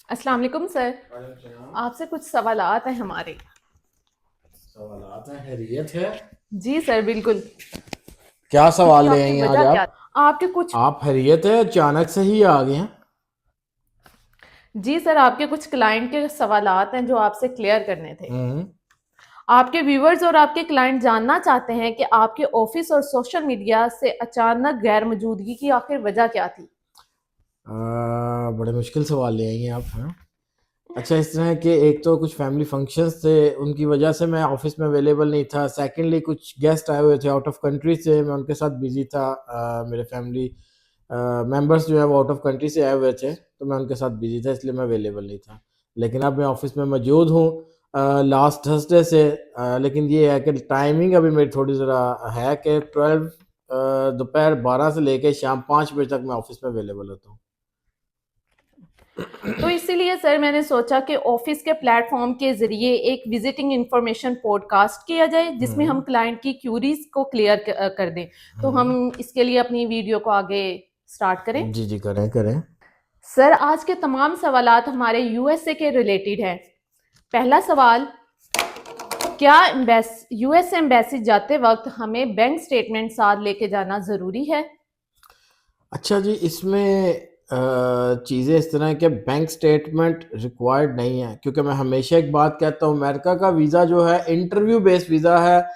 अस्सलाम वालेकुम सर। आपसे कुछ सवालात हैं हमारे। सवालात हैं, खैरियत है। जी सर, बिल्कुल। क्या इसकी सवाल ले आपकी आई हैं आज वजह क्या? आप? आपके कुछ आप खैरियत है, अचानक से ही आ गए हैं। जी सर, आपके कुछ क्लाइंट के सवालात हैं जो आपसे क्लियर करने थे। हम्म। आपके व्यूवर्स और आपके क्लाइंट जानना चाहते हैं कि आपके ऑफिस और सोशल मीडिया से अचानक गैर मौजूदगी की आखिर वजह क्या थी? बड़े मुश्किल सवाल ले आई हैं आप, हैं। अच्छा, इस तरह है कि एक तो कुछ फैमिली फंक्शंस थे, उनकी वजह से मैं ऑफिस में अवेलेबल नहीं था। सेकेंडली, कुछ गेस्ट आए हुए थे आउट ऑफ कंट्री से, मैं उनके साथ बिजी था। मेरे फैमिली मेंबर्स जो है वो आउट ऑफ कंट्री से आए हुए थे, तो मैं उनके साथ बिजी था, इसलिए मैं अवेलेबल नहीं था। लेकिन अब मैं ऑफिस में मौजूद हूँ लास्ट थर्सडे से। लेकिन ये है कि टाइमिंग अभी मेरी थोड़ी ज़रा है कि 12 दोपहर 12 से लेकर शाम 5 बजे तक मैं ऑफिस में अवेलेबल होता हूँ। तो इसीलिए सर मैंने सोचा कि ऑफिस के प्लेटफॉर्म के जरिए एक विजिटिंग इंफॉर्मेशन पॉडकास्ट किया जाए जिसमें हम हम्म। क्लाइंट की क्यूरीज को क्लियर कर दें। तो हम्म। हम इसके लिए अपनी वीडियो को आगे स्टार्ट करें। जी जी, करें करें। सर, आज के तमाम सवालात हमारे यूएसए के रिलेटेड हैं। पहला सवाल, क्या यूएस एम्बेसी जाते वक्त हमें बैंक स्टेटमेंट साथ लेके जाना ज़रूरी है? अच्छा जी, इसमें चीज़ें इस तरह है कि बैंक स्टेटमेंट रिक्वायर्ड नहीं है, क्योंकि मैं हमेशा एक बात कहता हूँ, अमेरिका का वीज़ा जो है इंटरव्यू बेस्ड वीज़ा है,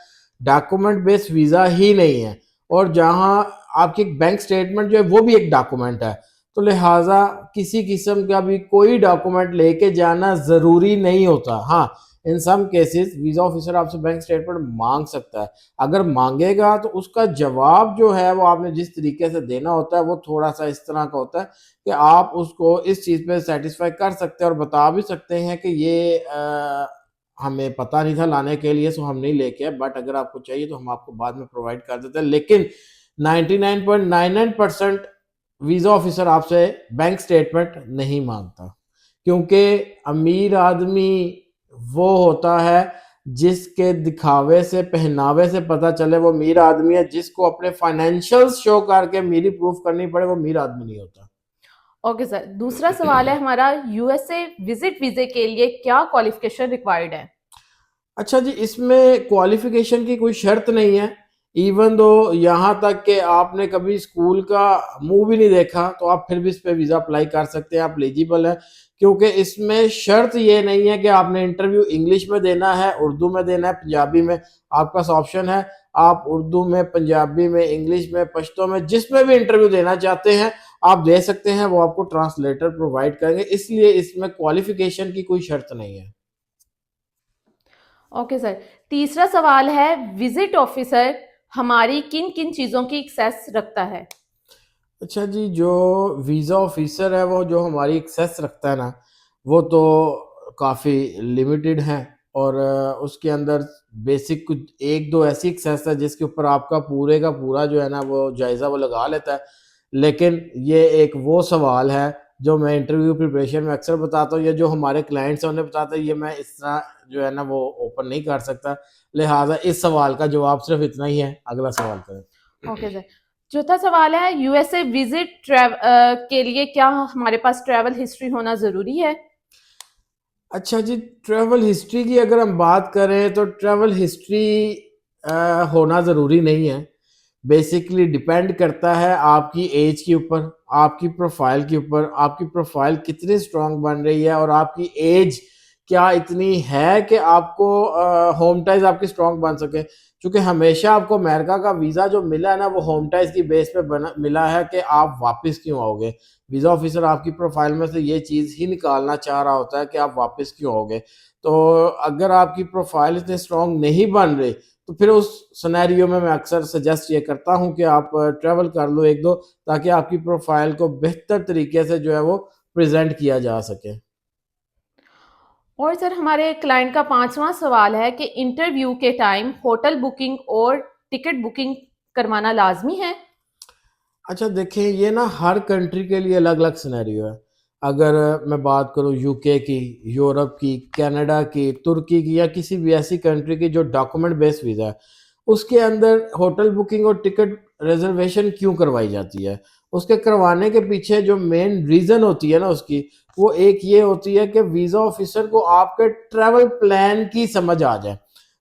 डॉक्यूमेंट बेस्ड वीज़ा ही नहीं है। और जहाँ आपकी बैंक स्टेटमेंट जो है वो भी एक डॉक्यूमेंट है, तो लिहाजा किसी किस्म का भी कोई डॉक्यूमेंट लेके जाना ज़रूरी नहीं होता। हाँ, इन सम केसेस वीज़ा ऑफिसर आपसे बैंक स्टेटमेंट मांग सकता है। अगर मांगेगा तो उसका जवाब जो है वो आपने जिस तरीके से देना होता है वो थोड़ा सा इस तरह का होता है कि आप उसको इस चीज़ पे सेटिस्फाई कर सकते हैं और बता भी सकते हैं कि ये हमें पता नहीं था लाने के लिए, सो हम नहीं लेके आए, बट अगर आपको चाहिए तो हम आपको बाद में प्रोवाइड कर देते हैं। लेकिन 99.99% वीज़ा ऑफिसर आपसे बैंक स्टेटमेंट नहीं मांगता, क्योंकि अमीर आदमी वो होता है जिसके दिखावे से, पहनावे से पता चले वो अमीर आदमी है। जिसको अपने फाइनेंशियल्स शो करके अमीरी प्रूफ करनी पड़े, वो अमीर आदमी नहीं होता। ओके सर, दूसरा सवाल है हमारा, यूएसए विजिट वीजे के लिए क्या क्वालिफिकेशन रिक्वायर्ड है? अच्छा जी, इसमें क्वालिफिकेशन की कोई शर्त नहीं है। इवन दो यहाँ तक कि आपने कभी स्कूल का मुंह भी नहीं देखा तो आप फिर भी इस पे वीज़ा अप्लाई कर सकते हैं, आप एलिजिबल हैं। क्योंकि इसमें शर्त ये नहीं है कि आपने इंटरव्यू इंग्लिश में देना है, उर्दू में देना है, पंजाबी में। आपके पास ऑप्शन है, आप उर्दू में, पंजाबी में, इंग्लिश में, पश्तो में, जिसमें भी इंटरव्यू देना चाहते हैं आप दे सकते हैं। वो आपको ट्रांसलेटर प्रोवाइड करेंगे, इसलिए इसमें क्वालिफिकेशन की कोई शर्त नहीं है। ओके सर, तीसरा सवाल है, विजिट ऑफिसर हमारी किन किन चीज़ों की एक्सेस रखता है? अच्छा जी, जो वीज़ा ऑफिसर है वो जो हमारी एक्सेस रखता है ना, वो तो काफ़ी लिमिटेड है। और उसके अंदर बेसिक कुछ एक दो ऐसी एक्सेस है जिसके ऊपर आपका पूरे का पूरा जो है ना वो जायज़ा वो लगा लेता है। लेकिन ये एक वो सवाल है जो मैं इंटरव्यू प्रिपरेशन में अक्सर बताता हूँ, या जो हमारे क्लाइंट्स हैं उन्हें बताता है, ये मैं इस तरह जो है ना वो ओपन नहीं कर सकता। लिहाजा इस सवाल का जवाब सिर्फ इतना ही है। अगला सवाल करें। ओके सर, चौथा सवाल है, यूएसए विजिट के लिए क्या हमारे पास ट्रैवल हिस्ट्री होना ज़रूरी है? अच्छा जी, ट्रैवल हिस्ट्री की अगर हम बात करें तो ट्रैवल हिस्ट्री होना ज़रूरी नहीं है। बेसिकली डिपेंड करता है आपकी एज के ऊपर, आपकी प्रोफाइल के ऊपर, आपकी प्रोफाइल कितनी स्ट्रांग बन रही है और आपकी एज क्या इतनी है कि आपको होम टाइज आपकी स्ट्रांग बन सके। क्योंकि हमेशा आपको अमेरिका का वीज़ा जो मिला है ना वो होम टाइज की बेस पे बना मिला है कि आप वापस क्यों आओगे। वीज़ा ऑफिसर आपकी प्रोफाइल में से ये चीज़ ही निकालना चाह रहा होता है कि आप वापस क्यों आओगे। तो अगर आपकी प्रोफाइल इतनी स्ट्रांग नहीं बन रही तो फिर उस सिनेरियो में मैं अक्सर सजेस्ट ये करता हूँ कि आप ट्रैवल कर लो एक दो, ताकि आपकी प्रोफाइल को बेहतर तरीके से जो है वो प्रेजेंट किया जा सके। और सर, हमारे क्लाइंट का पांचवा सवाल है कि इंटरव्यू के टाइम होटल बुकिंग और टिकट बुकिंग करवाना लाजमी है? अच्छा देखें, ये ना हर कंट्री के लिए अलग अलग सिनेरियो है। अगर मैं बात करूँ यूके की, यूरोप की, कनाडा की, तुर्की की, या किसी भी ऐसी कंट्री की जो डॉक्यूमेंट बेस्ड वीज़ा है, उसके अंदर होटल बुकिंग और टिकट रिजर्वेशन क्यों करवाई जाती है, उसके करवाने के पीछे जो मेन रीजन होती है ना उसकी, वो एक ये होती है कि वीजा ऑफिसर को आपके ट्रैवल प्लान की समझ आ जाए।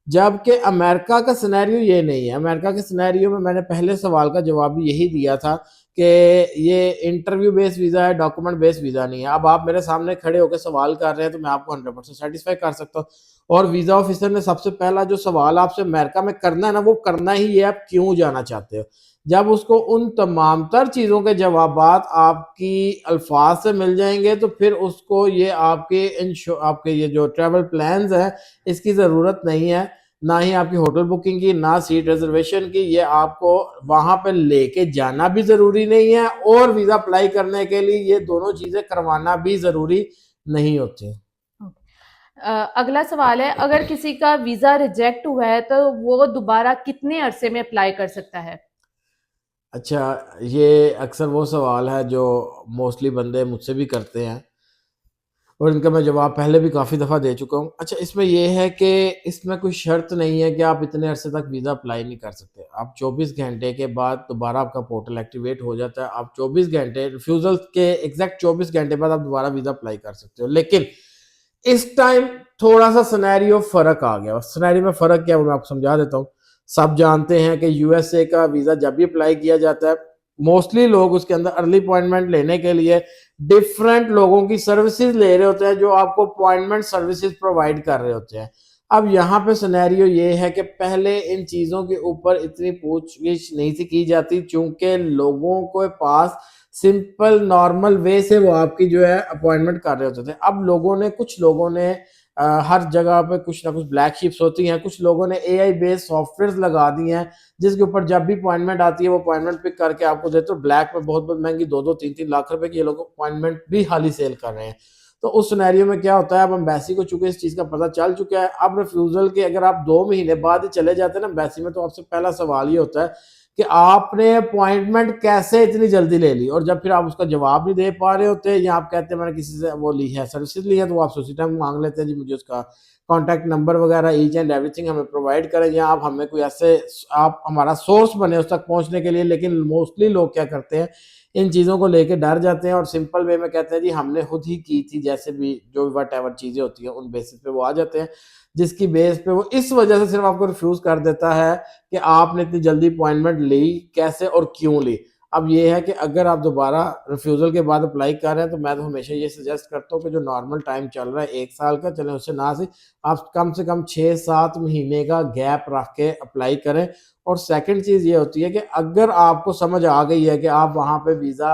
जबकि अमेरिका का सिनेरियो ये नहीं है। अमेरिका के सिनेरियो में मैंने पहले सवाल का जवाब भी यही दिया था कि ये इंटरव्यू बेस्ड वीजा है, डॉक्यूमेंट बेस्ड वीजा नहीं है। अब आप मेरे सामने खड़े होकर सवाल कर रहे हैं तो मैं आपको 100% सेटिस्फाई कर सकता हूँ। और वीजा ऑफिसर ने सबसे पहला जो सवाल आपसे अमेरिका में करना है ना, वो करना ही है आप क्यों जाना चाहते हो। जब उसको उन तमाम तर चीजों के जवाबात आपकी अल्फाज से मिल जाएंगे तो फिर उसको ये आपके ये जो ट्रैवल प्लान्स है इसकी जरूरत नहीं है, ना ही आपकी होटल बुकिंग की, ना सीट रिजर्वेशन की। ये आपको वहां पे लेके जाना भी जरूरी नहीं है और वीजा अप्लाई करने के लिए ये दोनों चीजें करवाना भी जरूरी नहीं होती। अगला सवाल है, अगर किसी का वीजा रिजेक्ट हुआ है तो वो दोबारा कितने अरसे में अप्लाई कर सकता है? अच्छा, ये अक्सर वो सवाल है जो मोस्टली बंदे मुझसे भी करते हैं और इनका मैं जवाब पहले भी काफ़ी दफ़ा दे चुका हूँ। अच्छा, इसमें ये है कि इसमें कोई शर्त नहीं है कि आप इतने अरसे तक वीज़ा अप्लाई नहीं कर सकते। आप 24 घंटे के बाद दोबारा आपका पोर्टल एक्टिवेट हो जाता है। आप 24 घंटे रिफ्यूज़ल के एग्जैक्ट 24 घंटे बाद आप दोबारा वीज़ा अप्लाई कर सकते हो। लेकिन इस टाइम थोड़ा सा सिनेरियो फ़र्क आ गया। सिनेरियो में फ़र्क क्या है वो मैं आपको समझा देता हूँ। सब जानते हैं कि यूएसए का वीज़ा जब भी अप्लाई किया जाता है, मोस्टली लोग उसके अंदर अर्ली अपॉइंटमेंट लेने के लिए डिफरेंट लोगों की सर्विसेज ले रहे होते हैं जो आपको अपॉइंटमेंट सर्विसेज प्रोवाइड कर रहे होते हैं। अब यहाँ पे सिनेरियो ये है कि पहले इन चीज़ों के ऊपर इतनी पूछगिछ नहीं सी की जाती, चूंकि लोगों के पास सिंपल नॉर्मल वे से वो आपकी जो है अपॉइंटमेंट कर रहे होते थे। अब कुछ लोगों ने हर जगह पे कुछ ना कुछ ब्लैक शिप्स होती हैं, कुछ लोगों ने एआई बेस्ड सॉफ्टवेयर लगा दी हैं जिसके ऊपर जब भी अपॉइंटमेंट आती है वो अपॉइंटमेंट पिक करके आपको देते हो। ब्लैक में बहुत बहुत महंगी 2-2 3-3 लाख रुपए की ये लोग अपॉइंटमेंट भी हाली सेल कर रहे हैं। तो उस सिनेरियो में क्या होता है, अब एम्बेसी को चूंकि इस चीज का पता चल चुका है, अब रिफ्यूजल के अगर आप 2 महीने बाद ही चले जाते हैं ना एम्बेसी में, तो आपसे पहला सवाल ये होता है कि आपने अपॉइंटमेंट कैसे इतनी जल्दी ले ली। और जब फिर आप उसका जवाब नहीं दे पा रहे होते या आप कहते हैं मैंने किसी से वो ली है सर्विसेज ली है, तो आप उसी टाइम मांग लेते हैं जी मुझे उसका कॉन्टैक्ट नंबर वगैरह ईच एंड एवरीथिंग हमें प्रोवाइड करें, या आप हमें कोई ऐसे आप हमारा सोर्स बने उस तक पहुंचने के लिए। लेकिन मोस्टली लोग क्या करते हैं, इन चीज़ों को लेके डर जाते हैं और सिंपल वे में कहते हैं जी हमने खुद ही की थी, जैसे भी जो वट एवर चीज़ें होती हैं उन बेसिस पे वो आ जाते हैं, जिसकी बेस पे वो इस वजह से सिर्फ आपको रिफ्यूज़ कर देता है कि आपने इतनी जल्दी अपॉइंटमेंट ली कैसे और क्यों ली। अब ये है कि अगर आप दोबारा रिफ्यूज़ल के बाद अप्लाई कर रहे हैं तो मैं तो हमेशा ये सजेस्ट करता हूँ कि जो नॉर्मल टाइम चल रहा है 1 साल का, चलें उससे ना सी आप कम से कम 6-7 महीने का गैप रख के अप्लाई करें। और सेकंड चीज़ ये होती है कि अगर आपको समझ आ गई है कि आप वहाँ पे वीज़ा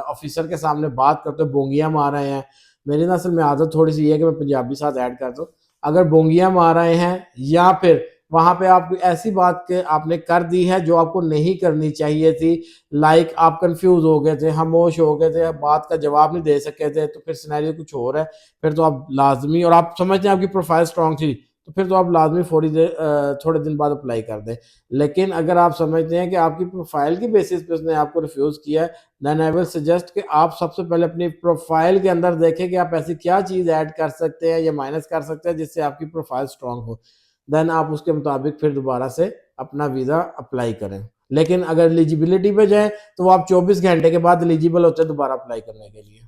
ऑफिसर के सामने बात करते हो बोंगियाँ मार रहे हैं, मेरी ना असल में आदत थोड़ी सी है कि मैं पंजाबी साथ ऐड करता हूँ, अगर बोंगियाँ मार रहे हैं या फिर वहां पे आप ऐसी बात के आपने कर दी है जो आपको नहीं करनी चाहिए थी, लाइक आप कंफ्यूज हो गए थे, खामोश हो गए थे, बात का जवाब नहीं दे सके थे, तो फिर सिनेरियो कुछ और है। फिर तो आप लाजमी, और आप समझते हैं आपकी प्रोफाइल स्ट्रांग थी, तो फिर तो आप लाजमी थोड़े दिन बाद अप्लाई कर दें। लेकिन अगर आप समझते हैं कि आपकी प्रोफाइल की बेसिस पे उसने आपको रिफ्यूज किया है, देन आई विल सजेस्ट कि आप सबसे पहले अपनी प्रोफाइल के अंदर देखें कि आप ऐसी क्या चीज़ ऐड कर सकते हैं या माइनस कर सकते हैं जिससे आपकी प्रोफाइल स्ट्रांग हो। देन आप उसके मुताबिक फिर दोबारा से अपना वीज़ा अप्लाई करें। लेकिन अगर एलिजिबिलिटी पे जाए तो वो आप 24 घंटे के बाद एलिजिबल होते हैं दोबारा अप्लाई करने के लिए।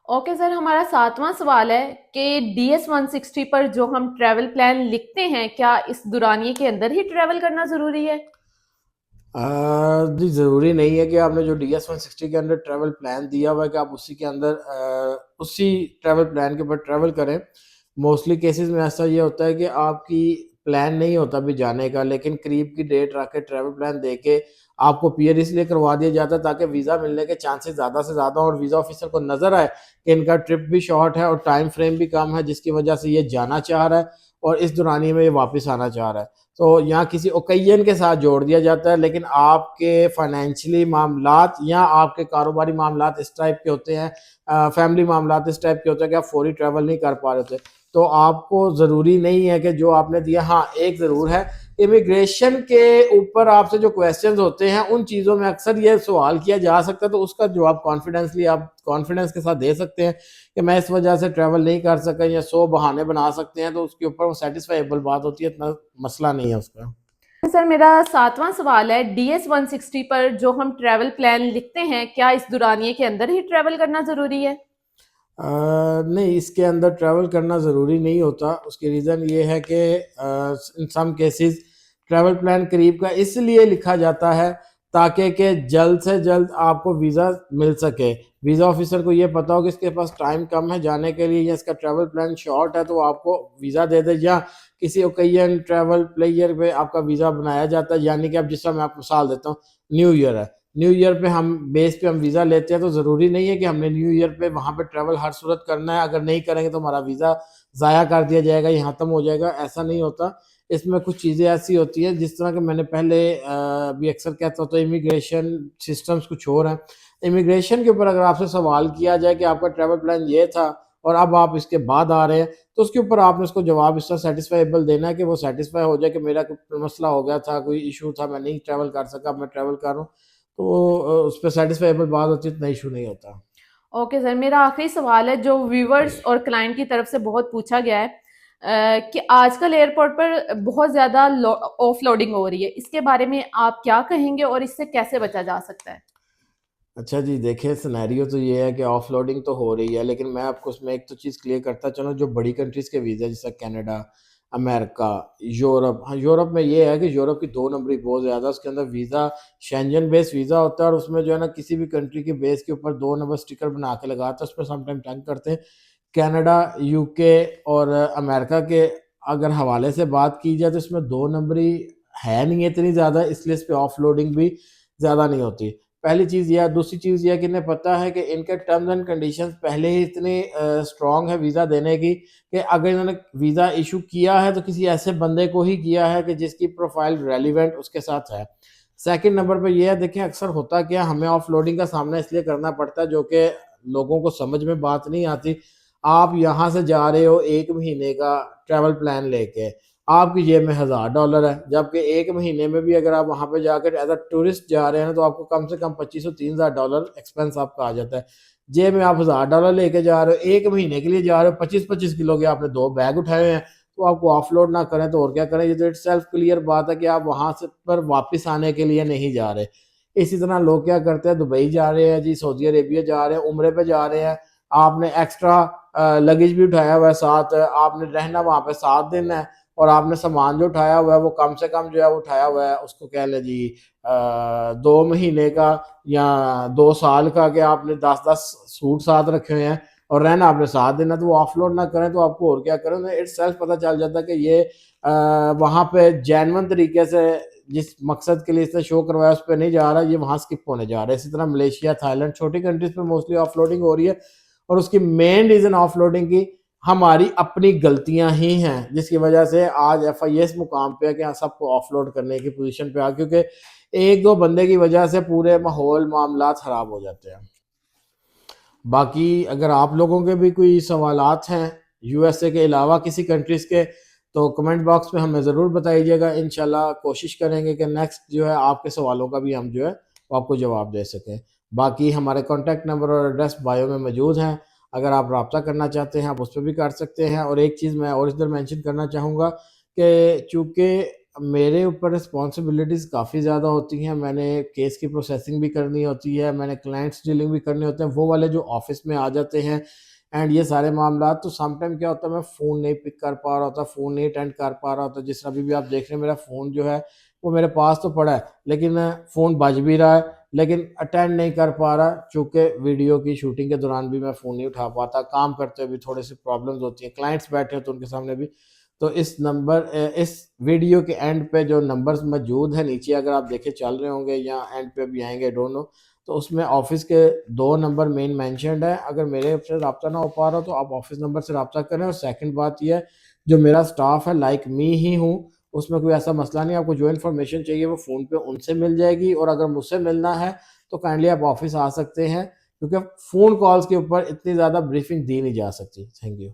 ओके सर, हमारा 7वां सवाल है कि DS 160 पर जो हम ट्रैवल प्लान लिखते हैं, क्या इस दुरानिये के अंदर ही ट्रैवल करना ज़रूरी है? जी ज़रूरी नहीं है कि आपने जो DS 160 के अंदर ट्रैवल प्लान दिया हुआ है कि आप उसी के अंदर उसी ट्रैवल प्लान के ऊपर ट्रैवल करें। मोस्टली केसेस में ऐसा ये होता है कि आपकी प्लान नहीं होता अभी जाने का, लेकिन करीब की डेट रख के ट्रैवल प्लान दे के आपको पीयर इसलिए करवा दिया जाता है ताकि वीज़ा मिलने के चांसेस ज़्यादा से ज़्यादा, और वीज़ा ऑफिसर को नज़र आए कि इनका ट्रिप भी शॉर्ट है और टाइम फ्रेम भी कम है, जिसकी वजह से ये जाना चाह रहा है और इस दौरानिए में ये वापस आना चाह रहा है। तो यहाँ किसी ओकेजन के साथ जोड़ दिया जाता है, लेकिन आपके फाइनेंशियली मामलात या आपके कारोबारी मामलात इस टाइप के होते हैं, फैमिली मामलात इस टाइप के होते हैं कि आप फौरी ट्रैवल नहीं कर पा रहे थे, तो आपको ज़रूरी नहीं है कि जो आपने दिया। हाँ, एक ज़रूर है, इमिग्रेशन के ऊपर आपसे जो क्वेश्चंस होते हैं उन चीज़ों में अक्सर ये सवाल किया जा सकता है, तो उसका जवाब कॉन्फिडेंसली आप कॉन्फिडेंस के साथ दे सकते हैं कि मैं इस वजह से ट्रैवल नहीं कर सका, या 100 बहाने बना सकते हैं, तो उसके ऊपर वो सेटिस्फाइबल बात होती है, इतना मसला नहीं है उसका। सर, मेरा 7वां सवाल है, DS 160 पर जो हम ट्रैवल प्लान लिखते हैं, क्या इस दुरानिये के अंदर ही ट्रैवल करना ज़रूरी है? नहीं, इसके अंदर ट्रैवल करना ज़रूरी नहीं होता। उसकी रीज़न ये है कि इन सम केसेस ट्रैवल प्लान करीब का इसलिए लिखा जाता है ताकि कि जल्द से जल्द आपको वीज़ा मिल सके। वीज़ा ऑफिसर को ये पता हो कि इसके पास टाइम कम है जाने के लिए या इसका ट्रैवल प्लान शॉर्ट है, तो वो आपको वीज़ा दे दे, या किसी ओकेजन ट्रैवल प्लेयर पे आपका वीज़ा बनाया जाता है। यानी कि अब जिस तरह मैं आपको मिसाल देता हूँ, न्यू ईयर है, न्यू ईयर पे हम बेस पे हम वीज़ा लेते हैं, तो ज़रूरी नहीं है कि हमने न्यू ईयर पे वहाँ पे ट्रैवल हर सूरत करना है। अगर नहीं करेंगे तो हमारा वीज़ा ज़ाया कर दिया जाएगा, ये ख़त्म हो जाएगा, ऐसा नहीं होता। इसमें कुछ चीज़ें ऐसी होती हैं जिस तरह के मैंने पहले भी अक्सर कहता हूँ, तो इमिग्रेशन सिस्टम्स कुछ और हैं। इमिग्रेशन के ऊपर अगर आपसे सवाल किया जाए कि आपका ट्रैवल प्लान ये था और अब आप इसके बाद आ रहे हैं, तो उसके ऊपर आपने उसको जवाब इस तरह सेटिस्फाइबल देना है कि वो सेटिस्फाई हो जाए कि मेरा कोई मसला हो गया था, कोई इशू था, मैं नहीं ट्रैवल कर सका, अब मैं ट्रैवल कर रहा हूँ। तो उस पे सैटिस्फाइबल बात होती है, इतना इशू नहीं होता। ओके सर, मेरा आखिरी सवाल है जो व्यूवर्स और क्लाइंट की तरफ से बहुत पूछा गया है, कि आजकल एयरपोर्ट पर बहुत ज़्यादा ऑफलोडिंग हो रही है, इसके बारे में आप क्या कहेंगे और इससे कैसे बचा जा सकता है? अच्छा जी, देखिए सिनेरियो तो ये है कि ऑफलोडिंग तो हो रही है, लेकिन मैं आपको उसमें एक तो चीज़ क्लियर करता चलूँ, जो बड़ी कंट्रीज़ के वीज़ा जैसे कनाडा, अमेरिका, यूरोप, हाँ, यूरोप में ये है कि यूरोप की 2 नंबरी बहुत ज़्यादा, उसके अंदर वीज़ा शेंजन बेस वीज़ा होता है और उसमें जो है ना किसी भी कंट्री के बेस के ऊपर 2 नंबर स्टिकर बना के लगाते हैं, उस पे समटाइम तंग करते हैं। कनाडा, यूके और अमेरिका के अगर हवाले से बात की जाए तो इसमें 2 नंबरी है नहीं है इतनी ज़्यादा, इसलिए इस पे ऑफलोडिंग भी ज़्यादा नहीं होती। पहली चीज़ ये है, दूसरी चीज़ ये है कि इन्हें पता है कि इनके टर्म्स एंड कंडीशंस पहले ही इतनी स्ट्रॉन्ग है वीज़ा देने की, कि अगर इन्होंने वीज़ा इशू किया है तो किसी ऐसे बंदे को ही किया है कि जिसकी प्रोफाइल रेलिवेंट उसके साथ है। सेकंड नंबर पे ये है, देखिए अक्सर होता क्या है, हमें ऑफलोडिंग का सामना इसलिए करना पड़ता है जो कि लोगों को समझ में बात नहीं आती। आप यहाँ से जा रहे हो 1 महीने का ट्रैवल प्लान लेके, आपकी जेब में $1000 है, जबकि 1 महीने में भी अगर आप वहाँ पे जाकर एज़ अ टूरिस्ट जा रहे हैं ना, तो आपको कम से कम $2500-3000 एक्सपेंस आपका आ जाता है। जेब में आप $1000 लेके जा रहे हो, 1 महीने के लिए जा रहे हो, 25-25 किलो के आपने 2 बैग उठाए हैं, तो आपको ऑफलोड ना करें तो और क्या करें? ये तो इटसेल्फ क्लियर बात है कि आप वहाँ से पर वापस आने के लिए नहीं जा रहे। इसी तरह लोग क्या करते हैं, दुबई जा रहे हैं जी, सऊदी अरेबिया जा रहे हैं, उम्रे पे जा रहे हैं, आपने एक्स्ट्रा लगेज भी उठाया हुआ है साथ, आपने रहना वहाँ पे 7 दिन है और आपने सामान जो उठाया हुआ है वो कम से कम जो है वो उठाया हुआ है, उसको कह लें जी 2 महीने का या 2 साल का, कि आपने 10-10 सूट साथ रखे हुए हैं और रहना आपने 7 दिन है, तो वो ऑफलोड ना करें तो आपको और क्या करें? इटसेल्फ पता चल जाता है कि ये वहाँ पे जेन्युइन तरीके से जिस मकसद के लिए इसने शो करवाया उस पे नहीं जा रहा, ये वहाँ स्किप होने जा रहा है। इसी तरह मलेशिया, थाईलैंड, छोटी कंट्रीज़ पे मोस्टली ऑफलोडिंग हो रही है और उसकी मेन रीज़न ऑफलोडिंग की हमारी अपनी गलतियां ही हैं, जिसकी वजह से आज FIA इस मुकाम पे है कि सबको ऑफलोड करने की पोजीशन पे आ, क्योंकि 1-2 बंदे की वजह से पूरे माहौल मामलात खराब हो जाते हैं। बाकी अगर आप लोगों के भी कोई सवालात हैं USA के अलावा किसी कंट्रीज़ के, तो कमेंट बॉक्स में हमें ज़रूर बताइएगा। इंशाल्लाह कोशिश करेंगे कि नेक्स्ट जो है आपके सवालों का भी हम जो है वो आपको जवाब दे सकें। बाकी हमारे कॉन्टैक्ट नंबर और एड्रेस बायो में मौजूद हैं, अगर आप रब्ता करना चाहते हैं आप उस पर भी कर सकते हैं। और एक चीज़ मैं और इधर मेंशन करना चाहूँगा कि चूँकि मेरे ऊपर रिस्पॉन्सिबिलिटीज़ काफ़ी ज़्यादा होती हैं, मैंने केस की प्रोसेसिंग भी करनी होती है, मैंने क्लाइंट्स डीलिंग भी करने होते हैं, वो वाले जो ऑफिस में आ जाते हैं एंड ये सारे मामला, तो सम टाइम क्या होता है मैं फ़ोन नहीं पिक कर पा रहा होता, फ़ोन नहीं अटेंड कर पा रहा होता। जिस अभी भी आप देख रहे हैं मेरा फ़ोन जो है वो मेरे पास तो पड़ा है, लेकिन फ़ोन बज भी रहा है लेकिन अटेंड नहीं कर पा रहा, चूँकि वीडियो की शूटिंग के दौरान भी मैं फ़ोन नहीं उठा पाता, काम करते हुए भी थोड़ी सी प्रॉब्लम्स होती हैं, क्लाइंट्स बैठे हैं तो उनके सामने भी। तो इस वीडियो के एंड पे जो नंबर्स मौजूद है नीचे, अगर आप देखे चल रहे होंगे या एंड पे भी आएंगे, डोंट नो, तो उसमें ऑफिस के 2 नंबर मेन मेंशन्ड है। अगर मेरे से रब्ता ना हो पा रहा तो आप ऑफिस नंबर से रब्ता करें। और सेकंड बात ये है, जो मेरा स्टाफ है लाइक मी ही हूँ, उसमें कोई ऐसा मसला नहीं, आपको जो इन्फॉर्मेशन चाहिए वो फ़ोन पे उनसे मिल जाएगी, और अगर मुझसे मिलना है तो काइंडली आप ऑफिस आ सकते हैं, क्योंकि फ़ोन कॉल्स के ऊपर इतनी ज़्यादा ब्रीफिंग दी नहीं जा सकती। Thank you.